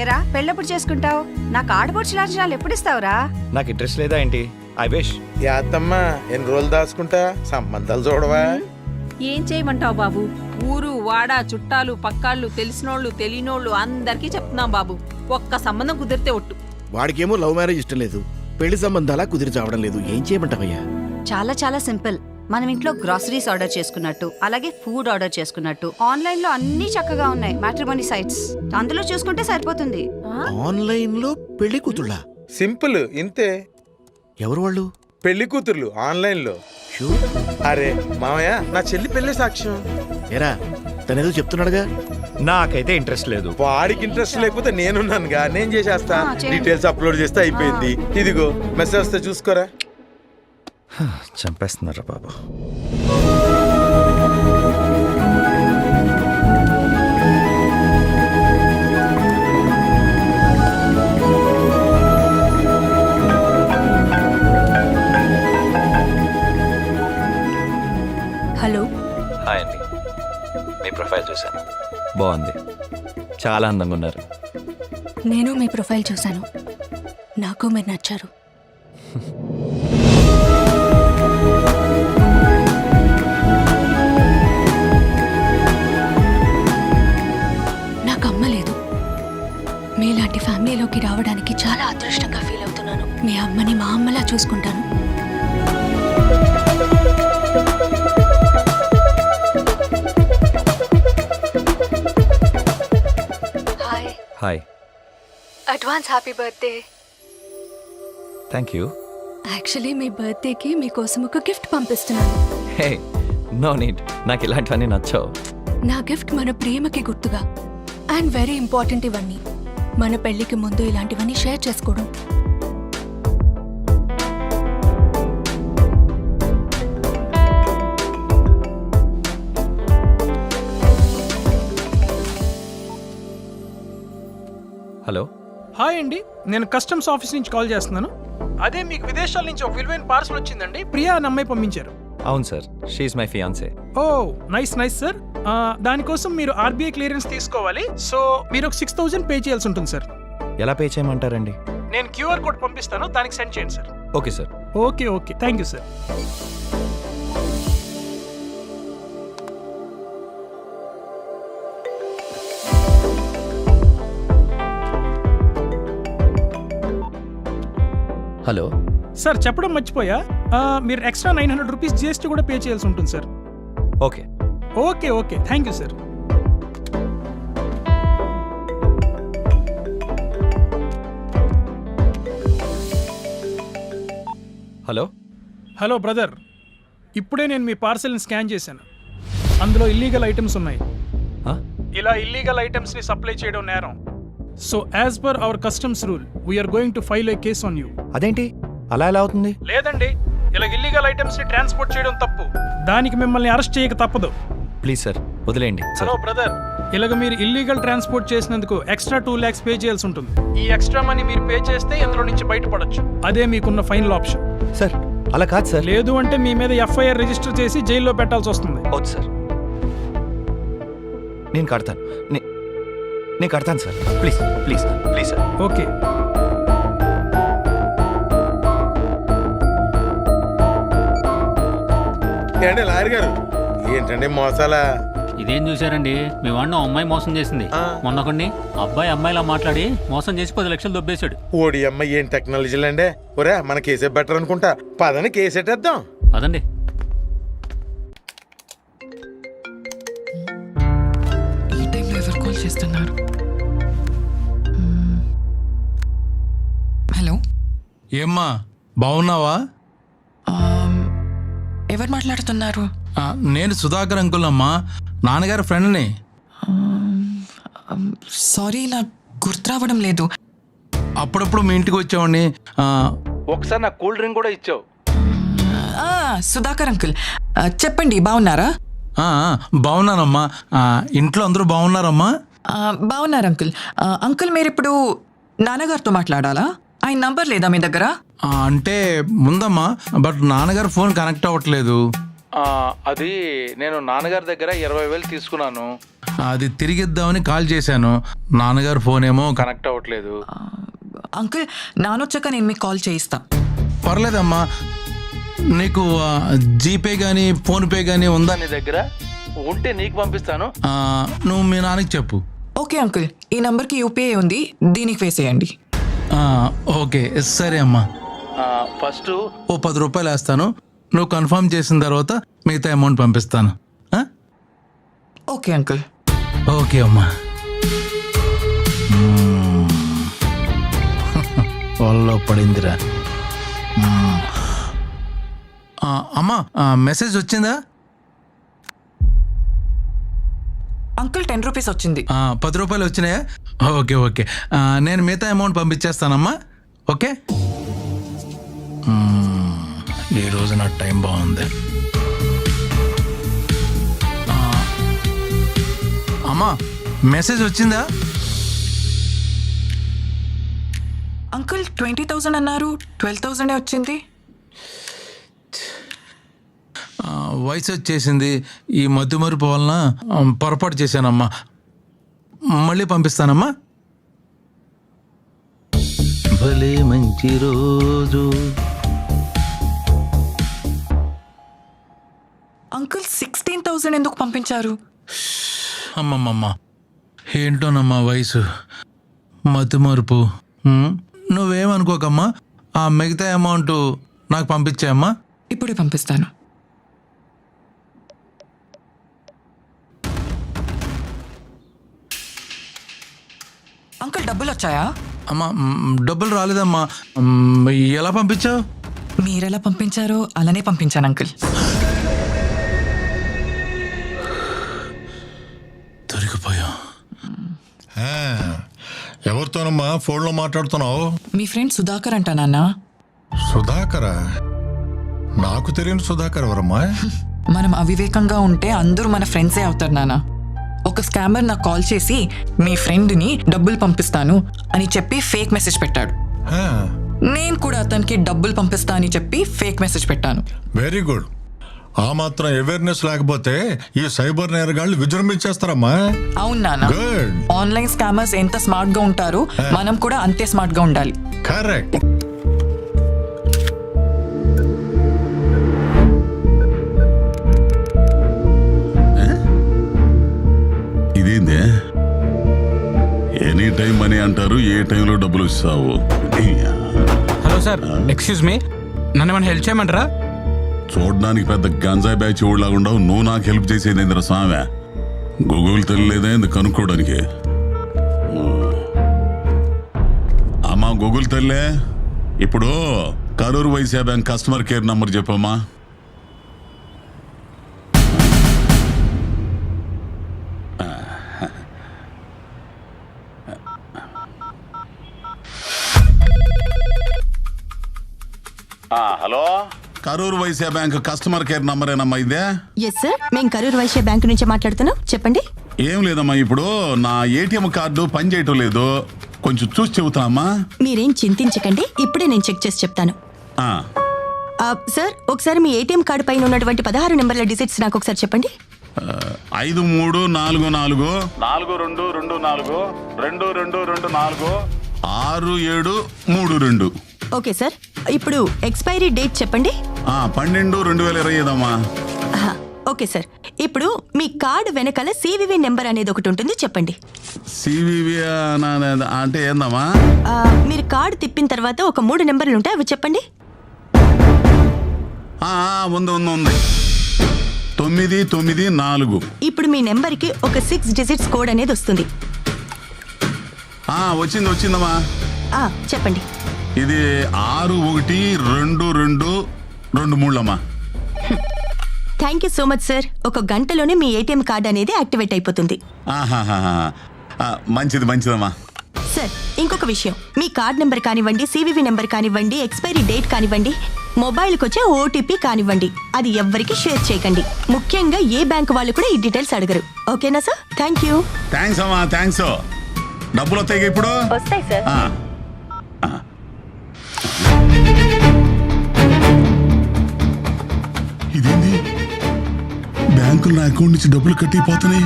ఏరా పెళ్ళెప్పుడు చేసుకుంటావు? నాకు ఆడపడుచు లాంఛనాలు ఎప్పుడు ఇస్తావురా? నాకు ఇంట్రెస్ట్ లేదా ఏంటి? I wish. యాత్తమ్మా ఎన్ని రోజులు దాచుకుంటా, సంబంధాలు చూడవా? ఏం చేయమంటావు బాబు? ఊరు వాడ చుట్టాలు పక్కాళ్ళు తెలిసినోళ్ళు తెలియనోళ్ళు అందరికీ చెప్తున్నాం బాబు. ఒక్క సంబంధం కుదిరితే ఒట్టు. వాడికేమో లవ్ మ్యారేజ్ ఇష్టం లేదు, పెళ్లి సంబంధాలా కుదిరి చావడం లేదు. ఏం చేయమంటావయ్యా? చాలా చాలా సింపుల్. మనం ఇంట్లో గ్రాసరీస్ ఆర్డర్ చేసుకున్నట్టు, అలాగే ఫుడ్ ఆర్డర్ చేసుకున్నట్టు ఆన్లైన్ లో అన్ని చక్కగా ఉన్నాయి మ్యాట్రిమోనీ సైట్స్. అందులో చూసుకుంటే సరిపోతుంది. ఆన్లైన్ లో పెళ్లి కూతుళ్ళ? సింపుల్ ఇంతే. ఎవరు వాళ్ళు? పెళ్లి కూతుర్లు ఆన్లైన్ లో. షూర్. అరే మామయ్య, నా చెల్లి పెళ్లి సాక్ష్యం. ఏరా, తనేదో చెప్తున్నాడుగా. నాకైతే ఇంట్రెస్ట్ లేదు. వాడికి ఇంట్రెస్ట్ లేకపోతే నేనున్నానుగా, నేను చేసేస్తా. చేయండి. డీటెయిల్స్ అప్లోడ్ చేస్తే అయిపోయింది. ఇదిగో మెసేజ్ వస్తే చూసుకోరా. చంపేస్తున్నారా బాబు. హలో. హాయ్ అండి, మీ ప్రొఫైల్ చూశాను, బాగుంది, చాలా అందంగా ఉన్నారు. నేను మీ ప్రొఫైల్ చూశాను, నాకు మీరు నచ్చారు. నాకు అమ్మ లేదు. మీలాంటి ఫ్యామిలీలోకి రావడానికి చాలా అదృష్టంగా ఫీల్ అవుతున్నాను. మీ అమ్మని మా అమ్మలా చూసుకుంటాను. Hi. Hi. Advance happy birthday. Thank you. Actually మీ బర్త్డేకి మీకోసం ఒక గిఫ్ట్ పంపిస్తున్నాను. హే, నో నీడ్, నాకు ఇలాంటివన్నీ నచ్చవు. నా గిఫ్ట్ మన ప్రేమకి గుర్తుగా. అండ్ వెరీ ఇంపార్టెంట్ ఇవన్నీ. మన పెళ్లికి ముందు ఇలాంటివన్నీ షేర్ చేసుకోవడం. హలో. హాయ్ అండి, నేను కస్టమ్స్ ఆఫీస్ నుంచి కాల్ చేస్తున్నాను. అదే మీకు విదేశాల నుంచి ఒక విలువైన పార్సల్ వచ్చిందండి. ప్రియా అని అమ్మాయి పంపించారు. అవును sir, she's my fiance. Oh nice nice sir. దానికోసం మీరు ఆర్బీఐ క్లియరెన్స్ తీసుకోవాలి. సో మీరు ఒక 6000 పే చేయాల్సి ఉంటుంది సార్. ఎలా పే చేయమంటారండి? నేను క్యూఆర్ కోడ్ పంపిస్తాను, దానికి సెండ్ చేయండి sir. Okay sir. Okay okay, thank you sir. Hello sir, చెప్పడం మర్చిపోయా, మీరు ఎక్స్ట్రా 900 రూపీస్ జిఎస్టీ కూడా పే చేయాల్సి ఉంటుంది sir. Okay okay okay, thank you sir. Hello. Hello brother, ఇప్పుడే నేను మీ పార్సెల్ని స్కాన్ చేశాను. అందులో ఇల్లీగల్ ఐటమ్స్ ఉన్నాయి. ఇలా ఇల్లీగల్ ఐటమ్స్ ని సప్లై చేయడం నేరం. So as per our customs rule we're going to file a case on you. అదేంటి అలా ఎలా అవుతుంది? లేదండి, ఇలా ఇల్లీగల్ ఐటమ్స్ ని ట్రాన్స్పోర్ట్ చేయడం తప్పు. దానికి మిమ్మల్ని అరెస్ట్ చేయక తప్పదు. ప్లీజ్ సార్, వదిలేయండి. హలో బ్రదర్, ఇలాగ మీరు ఇల్లీగల్ ట్రాన్స్పోర్ట్ చేసినందుకు ఎక్స్ట్రా 2 lakhs పే చేయాల్సి ఉంటుంది. ఈ ఎక్స్ట్రా మనీ మీరు పే చేస్తే ఇందులో నుంచి బయటపడొచ్చు. అదే మీకున్న ఫైనల్ ఆప్షన్. సార్ అలా కాదు సార్. లేదు అంటే మీ మీద ఎఫ్ఐఆర్ రిజిస్టర్ చేసి జైల్లో పెట్టాల్సి వస్తుంది. వద్దు సార్, నేను కడతాను. నేను కడతాను sir. Please please please sir. Okay. ఏంటండి లాయర్ గారు, ఏంటండి మోసాలా? ఇదేం చూసారండి, మీ వాడిని అమ్మాయి మోసం చేసింది. మొన్నొకడిని అబ్బాయి అమ్మాయిలా మాట్లాడి మోసం చేసి 10 లక్షలు దొబ్బేశాడు. ఓడి అమ్మ, ఏం టెక్నాలజీలు అండి. ఒరే, మన కేసే బెటర్ అనుకుంటా. పదని కేసేటేద్దాం. పదండి. ఈ టైంలో ఎవరు కాల్ చేస్తున్నారు? హలో. ఏమ్మా, బాగున్నావా? ఎవరు మాట్లాడుతున్నారు? నేను సుధాకర్ అంకుల్ అమ్మా, నాన్నగారి ఫ్రెండ్ని. సారీ, నాకు గుర్తు రావడం లేదు. అప్పుడప్పుడు మీ ఇంటికి వచ్చావండి. ఒకసారి నాకు కూల్ డ్రింక్ కూడా ఇచ్చావు. సుధాకర్ అంకుల్, చెప్పండి, బాగున్నారా? బాగున్నానమ్మా. ఇంట్లో అందరూ బాగున్నారమ్మా? బాగున్నారు అంకుల్. అంకుల్, మీరు ఇప్పుడు నాన్నగారితో మాట్లాడాలా? ఆయన నంబర్ లేదా మీ దగ్గర? అంటే ముందమ్మా, బట్ నాన్నగారు ఫోన్ కనెక్ట్ అవ్వట్లేదు. అది నేను నాన్నగారి దగ్గర 20,000 తీసుకున్నాను. అది తిరిగిద్దామని కాల్ చేశాను. నాన్నగారు ఫోన్ ఏమో కనెక్ట్ అవ్వట్లేదు. అంకుల్ నానొచ్చాక నేను మీకు కాల్ చేయిస్తా. పర్లేదమ్మా. నీకు జీపే కానీ ఫోన్పే కానీ ఉందా నీ దగ్గర? ఉంటే నీకు పంపిస్తాను. నువ్వు మీ నాన్నకి చెప్పు. ఓకే అంకుల్, ఈ నంబర్కి యూపీఐ ఉంది, దీనికి వేసేయండి. ఓకే సరే అమ్మా. ఫస్ట్ ఓ 10 రూపాయలు వేస్తాను. నువ్వు కన్ఫర్మ్ చేసిన తర్వాత మిగతా అమౌంట్ పంపిస్తాను. Okay uncle. ఓకే అమ్మా. వాళ్ళలో పడిందిరా. అమ్మా మెసేజ్ వచ్చిందా? అంకుల్ 10 రూపీస్ వచ్చింది. 10 రూపాయలు వచ్చినాయా? Okay okay. నేను మిగతా అమౌంట్ పంపించేస్తానమ్మా. ఓకే. ఈ రోజు నా టైం బాగుంది. అమ్మా మెసేజ్ వచ్చిందా? అంకుల్ 20,000 అన్నారు, 12,000 వచ్చింది. వయసు వచ్చేసింది. ఈ మధ్యమరుపు వలన పొరపాటు చేశానమ్మా. మళ్ళీ పంపిస్తానమ్మా. భలే మంచి రోజు. అంకుల్ 16,000 ఎందుకు పంపించారు? అమ్మమ్మమ్మ, ఏంటోనమ్మా వయసు, మతిమరుపు. నువ్వేమనుకోకమ్మా. ఆ మిగతా అమౌంట్ నాకు పంపించాయమ్మా. ఇప్పుడే పంపిస్తాను. అంకుల్ డబ్బులు వచ్చాయా? అమ్మా డబ్బులు రాలేదమ్మా. ఎలా పంపించావు? మీరెలా పంపించారో అలానే పంపించాను అంకుల్. దొరికిపోయా. ఎవరితోనమ్మా ఫోన్లో మాట్లాడుతున్నావు? మీ ఫ్రెండ్ సుధాకర్ అంట నాన్న. సుధాకరా? నాకు తెలియని సుధాకర్ ఎవరమ్మా? మనం అవివేకంగా ఉంటే అందరూ మన ఫ్రెండ్సే అవుతారు నాన్న. ఒక స్కామర్ నాకు కాల్ చేసి మీ ఫ్రెండ్ని డబ్బులు పంపిస్తాను అని చెప్పి ఫేక్ మెసేజ్ పెట్టాడు. నేను కూడా అతనికి డబ్బులు పంపిస్తా అని చెప్పి ఫేక్ మెసేజ్ పెట్టాను. Very good. ఆ మాత్రం అవేర్నెస్ లేకపోతే ఈ సైబర్ నేరగాళ్ళు విజృంభించేస్తారమ్మా. అవును నాన్న. గుడ్. ఆన్లైన్ స్కామర్స్ ఎంత స్మార్ట్ గా ఉంటారో మనం కూడా అంతే స్మార్ట్ గా ఉండాలి. కరెక్ట్. ఇదేందే ఎనీ టైం మనీ అంటారు, ఏ టైంలో డబ్బులు ఇస్తావు? హలో సార్, ఎక్స్క్యూజ్ మీ, నన్ను ఏమైనా హెల్ప్ చేయమంటారా? చూడడానికి పెద్ద గంజాయి బ్యాచ్ ఊళ్ళగా ఉండవు, నువ్వు నాకు హెల్ప్ చేసేది ఏందిరా స్వామి? గూగుల్ తెలియలేదా ఎందుకు కనుక్కోవడానికి? అమ్మా గూగుల్ తెల్లే, ఇప్పుడు Karur Vysya bank customer care number చెప్పమ్మా. Hello, Karur Vysya bank customer care number ఏనమ్మా ఇదే? ఎస్ సార్, మేము కరూర్ వైశ్య బ్యాంక్ నుంచి మాట్లాడుతున్నాం, చెప్పండి. ఏం లేదమ్మా, ఇప్పుడు నా ఏటీఎం కార్డు పని చేయటం లేదు, కొంచెం చూసి చెబుతామా? మీరేం చింతించకండి, ఇప్పుడే నేను చెక్ చేసి చెప్తాను. సార్, ఒకసారి మీ ఏటీఎం కార్డు పైన ఉన్నటువంటి 16 నెంబర్ల డిజిట్స్ నాకు ఒకసారి చెప్పండి. 5344 4224 2224 6732. ఓకే సార్, ఇప్పుడు ఎక్స్పైరీ డేట్ చెప్పండి. 12/2025 అమ్మా. ఓకే సార్, ఇప్పుడు మీ కార్డు వెనకాల సివివి నెంబర్ అనేది ఒకటి ఉంటుంది, చెప్పండి. సివివి అంటే ఏందమ్మా? మీరు కార్డు తిప్పిన తర్వాత ఒక 3 నెంబర్లు ఉంటాయి, అవి చెప్పండి. ఉంది 994. ఇప్పుడు మీ నెంబర్కి ఒక 6 డిజిట్స్ కోడ్ అనేది వస్తుంది. వచ్చిందమ్మా. చెప్పండి. ఇది 612223 అమ్మా. Thank you so much sir. ఒక గంటలోనే మీ ఏటీఎం కార్డు అనేది యాక్టివేట్ అయిపోతుంది. మంచిదమ్మా. సార్, ఇంకొక విషయం, మీ కార్డ్ నెంబర్ కానివ్వండి, సివివి నెంబర్ కానివ్వండి, ఎక్స్పైరీ డేట్ కానివ్వండి, మొబైల్కి వచ్చే ఓటీపీ కానివ్వండి, అది ఎవ్వరికి షేర్ చేయకండి. ముఖ్యంగా ఏ బ్యాంక్ వాళ్ళు కూడా ఈ డీటెయిల్స్ అడగరు. ఓకేనా సార్? Thank you. థ్యాంక్స్ అమ్మా, థ్యాంక్స్. డబ్బులు వస్తాయి ఇప్పుడు? వస్తాయి సార్. ఇదేంది, బ్యాంక్ అంకుల్ నా అకౌంట్ నుంచి డబ్బులు కట్టిపోతున్నాయి.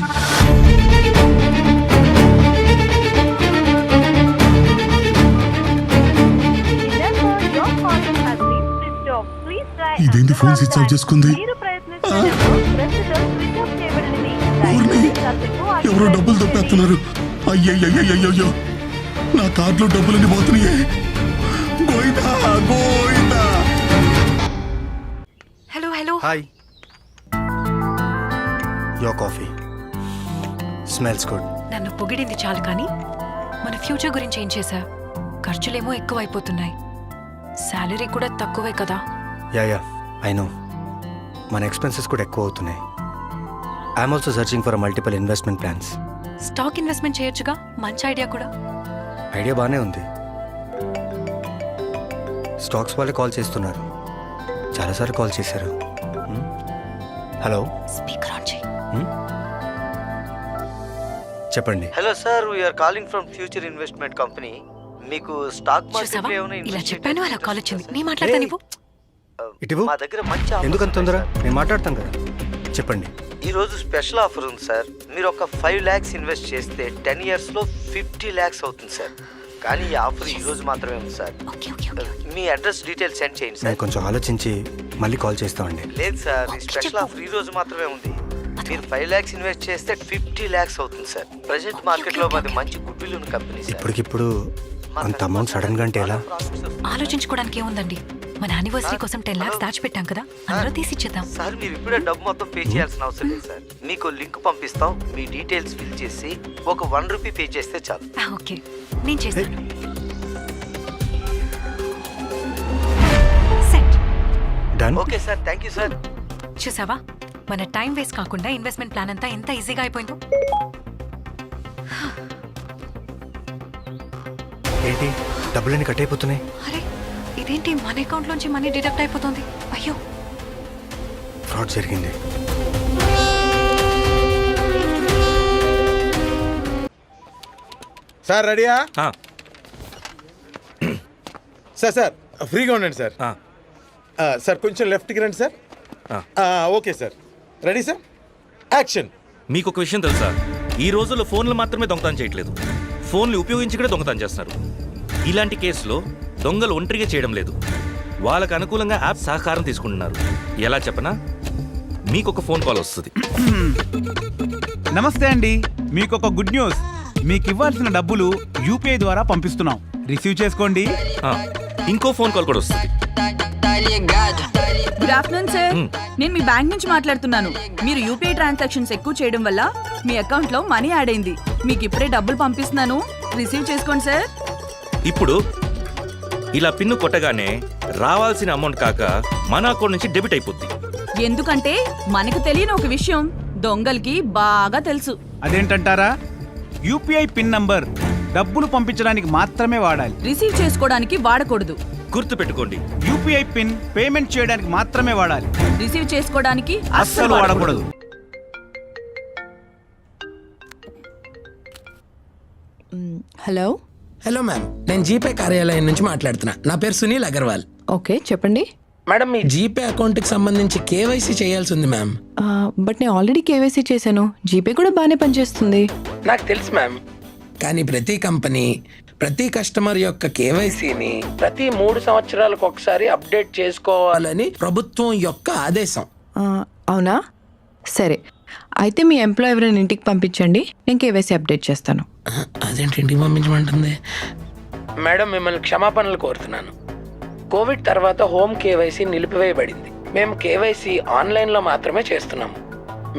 ఇదేంటి ఫోన్ స్విచ్ ఆఫ్ చేసుకుంది? ఊరిని ఎవరో డబ్బులు దొప్పేస్తున్నారు. అయ్యయ్యో నా కార్డులో డబ్బులన్నీ పోతున్నాయి. Govinda Govinda. Hello hello. Hi, your coffee smells good. నన్ను పొగిడింది చాలు కానీ మన ఫ్యూచర్ గురించి ఏం చేశా? ఖర్చులేమో ఎక్కువ అయిపోతున్నాయి, శాలరీ కూడా తక్కువే కదా. యా ఐ నో, మన ఎక్స్పెన్సెస్ కూడా ఎక్కువ అవుతున్నాయి. I'm also searching for multiple investment plans. Stock investment చేయొచ్చుగా, మంచి ఐడియా కూడా. ఐడియా బాగానే ఉంది. స్టాక్స్ వాళ్ళే కాల్ చేస్తున్నారు, చాలాసార్లు కాల్ చేశారు. హలో, స్పీకర్ ఆన్ చేయి. చెప్పండి. Hello sir, we're calling from future investment company. మీకు స్టాక్ చూసావా? మార్కెట్ ఇలా చెప్పాను, అలా కాల్ వచ్చింది. నీ మాట్లాడతా నీవు. ఇటు మా దగ్గర మంచి offers ఎందుకంత తొందర? ఉన్నాయి సార్. నేను మాట్లాడతాను కదా, చెప్పండి. ఈ రోజు స్పెషల్ ఆఫర్ ఉంది సార్. మీరు ఒక 5 lakhs ఇన్వెస్ట్ చేస్తే 10 years లో 50 lakhs అవుతుంది సార్. కానీ ఈ ఆఫర్ ఈ రోజు మాత్రమే ఉంది సార్. మీ అడ్రస్ డీటెయిల్స్ సెండ్ చేయండి సార్. నేను కొంచెం ఆలోచించి మళ్ళీ కాల్ చేస్తామండి. లేదు సార్, ఈ స్పెషల్ ఆఫర్ ఈ రోజు మాత్రమే ఉంది. మీరు 5 lakhs ఇన్వెస్ట్ చేస్తే 50 lakhs అవుతుంది సార్. ప్రెసెంట్ మార్కెట్ లో మాది మంచి గుడ్ విల్ ఉన్న కంపెనీ సార్. ఇప్పటికిప్పుడు అంత అమౌంట్ సడన్ గా అంటే ఎలా? ఆలోచించుకోవడానికి ఏముందండి, మన యానివర్సరీ కోసం 10 lakhs దాచిపెట్టాం కదా, అందులో తీసిచ్చేద్దాం. సార్ మీరు ఇప్పుడే డబ్బు మొత్తం పే చేయాల్సిన అవసరం లేదు సార్. మీకు లింక్ పంపిస్తాం, మీ డీటెయిల్స్ ఫిల్ చేసి ఒక 1 rupee పే చేస్తే చాలు. ఓకే, నేను చేస్తాను. Set. Done. Okay sir, thank you sir. చూసావా, మన టైం వేస్ట్ కాకుండా ఇన్వెస్ట్మెంట్ ప్లాన్ అంతా ఎంత ఈజీగా అయిపోయిందో. ఏంటి డబ్బులన్నీ కట్ అయిపోతున్నాయి? అరే ఇదేంటి, మన అకౌంట్ లోంచి మనీ డిడక్ట్ అయిపోతుంది. అయ్యో, ఫ్రాడ్ జరిగింది. సార్ రెడీయా? సార్ ఫ్రీగా ఉండండి సార్. సార్ కొంచెం లెఫ్ట్కి రండి sir. Okay sir, ready sir, action. మీకు ఒక విషయం తెలుసా? ఈ రోజుల్లో ఫోన్లు మాత్రమే దొంగతనం చేయట్లేదు, ఫోన్లు ఉపయోగించి కూడా దొంగతనం చేస్తున్నారు. ఇలాంటి కేసులో దొంగలు ఒంటరిగా చేయడం లేదు, వాళ్ళకు అనుకూలంగా యాప్ సహకారం తీసుకుంటున్నారు. ఎలా చెప్పనా? మీకు ఒక ఫోన్ కాల్ వస్తుంది. నమస్తే అండి, మీకు ఒక గుడ్ న్యూస్. మీకు ఇవ్వాల్సిన డబ్బులు యూపీఐ ద్వారా పంపిస్తున్నాం, రిసీవ్ చేసుకోండి. ఇంకో ఫోన్ కాల్ కూడా వస్తుంది. గుడ్ ఆఫ్టర్నూన్ సార్, నేను మీ బ్యాంక్ నుంచి మాట్లాడుతున్నాను. మీరు యూపీఐ ట్రాన్సాక్షన్స్ ఎక్కువ చేయడం వల్ల మీ అకౌంట్ లో మనీ యాడ్ అయింది. మీకు ఇప్పుడే డబ్బులు పంపిస్తున్నాను, రిసీవ్ చేసుకోండి సార్. ఇప్పుడు ఇలా పిన్ను కొట్టగానే రావాల్సిన అమౌంట్ కాక మన అకౌంట్ నుంచి డెబిట్ అయిపోద్ది. ఎందుకంటే మనకు తెలియని ఒక విషయం దొంగలకి బాగా తెలుసు. అదేంటంటారా? యూపీఐ పిన్ నంబర్ డబ్బులు పంపించడానికి మాత్రమే వాడాలి, రిసీవ్ చేసుకోవడానికి వాడకూడదు. గుర్తు పెట్టుకోండి, యూపీఐ పిన్ పేమెంట్ చేయడానికి మాత్రమే వాడాలి, రిసీవ్ చేసుకోవడానికి అస్సలు వాడకూడదు. హలో. హలో మ్యామ్, నేను జీపే కార్యాలయం నుంచి మాట్లాడుతున్నా. నా పేరు సునీల్ అగర్వాల్. ఓకే, చెప్పండి. మేడం, మీ జీపే అకౌంట్కి సంబంధించి కేవైసీ చేయాల్సి ఉంది మ్యామ్. బట్ నేను ఆల్రెడీ కేవైసీ చేశాను, జీపే కూడా బాగానే పనిచేస్తుంది. నాకు తెలుసు మ్యామ్, కానీ ప్రతి కంపెనీ ప్రతి కస్టమర్ యొక్క కేవైసీని ప్రతి 3 సంవత్సరాలకు ఒకసారి అప్డేట్ చేసుకోవాలని ప్రభుత్వం యొక్క ఆదేశం. అవునా? సరే, అయితే మీ ఎంప్లాయ్ ఎవరైనా ఇంటికి పంపించండి, నేను కేవైసీ అప్డేట్ చేస్తాను. అదేంటి ఇంటికి పంపించమంటుంది? మేడం, మిమ్మల్ని క్షమాపణలు కోరుతున్నాను. కోవిడ్ తర్వాత హోమ్ కేవైసీ నిలిపివేయబడింది. మేము కేవైసీ ఆన్లైన్లో మాత్రమే చేస్తున్నాము.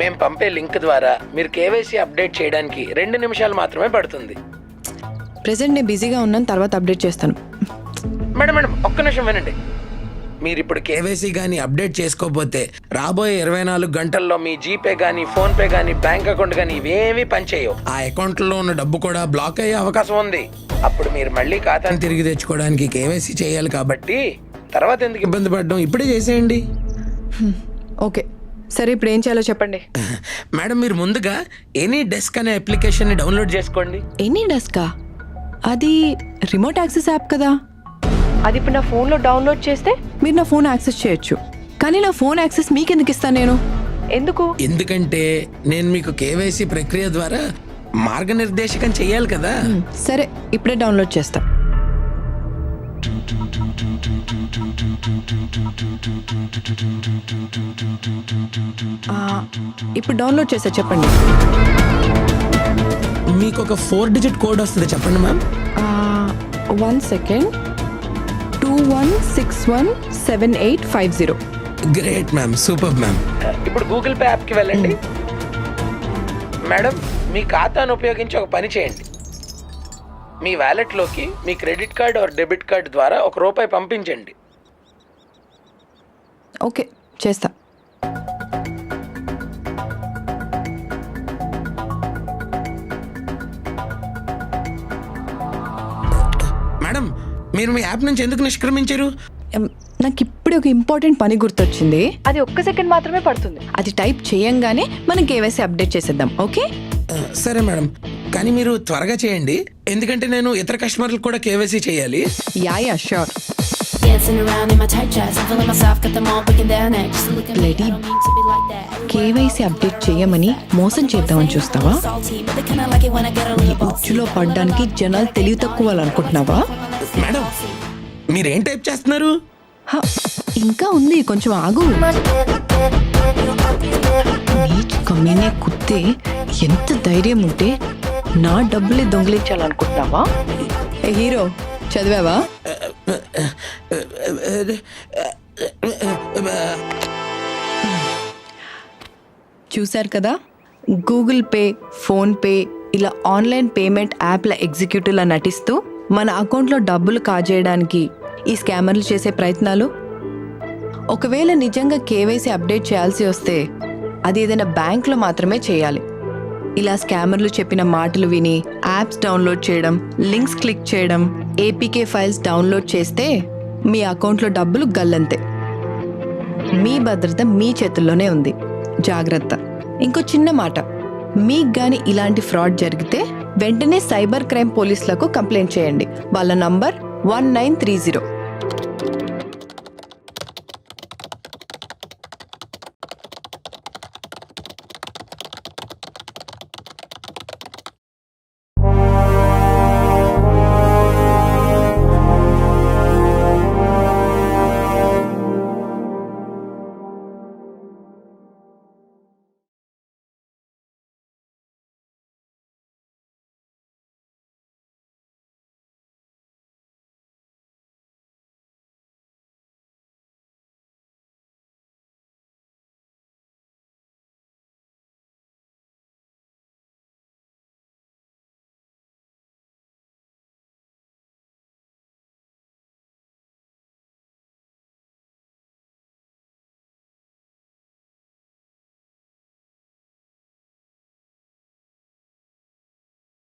మేము పంపే లింక్ ద్వారా మీరు కేవైసీ అప్డేట్ చేయడానికి 2 నిమిషాలు మాత్రమే పడుతుంది. ప్రెసెంట్ నేను బిజీగా ఉన్నాను, తర్వాత అప్డేట్ చేస్తాను. మేడం ఒక్క నిమిషం వినండి. మీరు ఇప్పుడు కేవైసీ కానీ అప్డేట్ చేసుకోకపోతే రాబోయే 24 గంటల్లో మీ జీపే కానీ ఫోన్పే కానీ బ్యాంక్ అకౌంట్ కానీ ఇవేమీ పనిచేయవు. ఆ అకౌంట్లో ఉన్న డబ్బు కూడా బ్లాక్ అయ్యే అవకాశం ఉంది. అప్పుడు మీరు మళ్ళీ ఖాతాను తిరిగి తెచ్చుకోవడానికి కేవైసీ చేయాలి. కాబట్టి తర్వాత ఎందుకు ఇబ్బంది పడడం, ఇప్పుడే చేసేయండి. ఓకే, సరే, ఇప్పుడు ఏం చేయాలో చెప్పండి. మేడం, మీరు ముందుగా ఎనీ డెస్క్ అనే అప్లికేషన్ని డౌన్లోడ్ చేసుకోండి. ఎనీ డెస్కా? అది రిమోట్ యాక్సెస్ యాప్ కదా. అది ఇప్పుడు నా ఫోన్లో డౌన్లోడ్ చేస్తే మీరు నా ఫోన్ యాక్సెస్ చేయొచ్చు, కానీ నా ఫోన్ యాక్సెస్ మీకు ఎందుకు ఇస్తాను నేను? ఎందుకు? ఎందుకంటే నేను మీకు కేవైసీ ప్రక్రియ ద్వారా మార్గనిర్దేశకం చెయ్యాలి కదా. సరే ఇప్పుడే డౌన్లోడ్ చేస్తా. ఇప్పుడు డౌన్లోడ్ చేసా, చెప్పండి. మీకు ఒక 4 డిజిట్ కోడ్ వస్తుంది, చెప్పండి ma'am. 1 second. 21617850. Great ma'am, super ma'am. ఇప్పుడు గూగుల్ పే యాప్కి వెళ్ళండి. మేడం, మీ ఖాతాను ఉపయోగించి ఒక పని చేయండి. మీ వ్యాలెట్లోకి మీ credit card or debit card ద్వారా ₹1 పంపించండి. ఓకే, చేస్తా. మేడం, మీరు మీ యాప్ నుంచి ఎందుకు నిష్క్రమించారు? నాకు ఇప్పుడే ఒక ఇంపార్టెంట్ పని గుర్తొచ్చింది. అది 1 సెకండ్ మాత్రమే పడుతుంది. అది టైప్ చేయంగానే మనం కేవైసీ అప్డేట్ చేసేద్దాం. ఓకే సరే మేడం, కానీ మీరు త్వరగా చేయండి, ఎందుకంటే నేను ఇతర కస్టమర్లకు కూడా కేవైసీ చేయాలి. Yeah sure. కేవైసీ అప్డేట్ చేయమని మోసం చేద్దామని చూస్తావా? ఈ ఉచ్చులో పడ్డానికి జనాలు తెలివి తక్కువ అనుకుంటున్నావా? మేడం, మీరేం టైప్ చేస్తున్నారు? ఇంకా ఉంది, కొంచెం ఆగు. కమ్మీనే కుత్తే ఎంత ధైర్యం ఉంటే నా డబ్బులే దొంగిలించాలనుకుంటున్నావా? హీరో, చదివావా? చూశారు కదా, గూగుల్ పే, ఫోన్ పే ఇలా ఆన్లైన్ పేమెంట్ యాప్ల ఎగ్జిక్యూటివ్లా నటిస్తూ మన అకౌంట్లో డబ్బులు కాజేయడానికి ఈ స్కామర్లు చేసే ప్రయత్నాలు. ఒకవేళ నిజంగా కేవైసీ అప్డేట్ చేయాల్సి వస్తే అది ఏదైనా బ్యాంక్లో మాత్రమే చేయాలి. ఇలా స్కామర్లు చెప్పిన మాటలు విని యాప్స్ డౌన్లోడ్ చేయడం, లింక్స్ క్లిక్ చేయడం, ఏపీకే ఫైల్స్ డౌన్లోడ్ చేస్తే మీ అకౌంట్లో డబ్బులు గల్లంతే. మీ భద్రత మీ చేతుల్లోనే ఉంది, జాగ్రత్త. ఇంకో చిన్న మాట, మీకు గాని ఇలాంటి ఫ్రాడ్ జరిగితే వెంటనే సైబర్ క్రైమ్ పోలీసులకు కంప్లైంట్ చేయండి. వాళ్ళ నంబర్ 1930.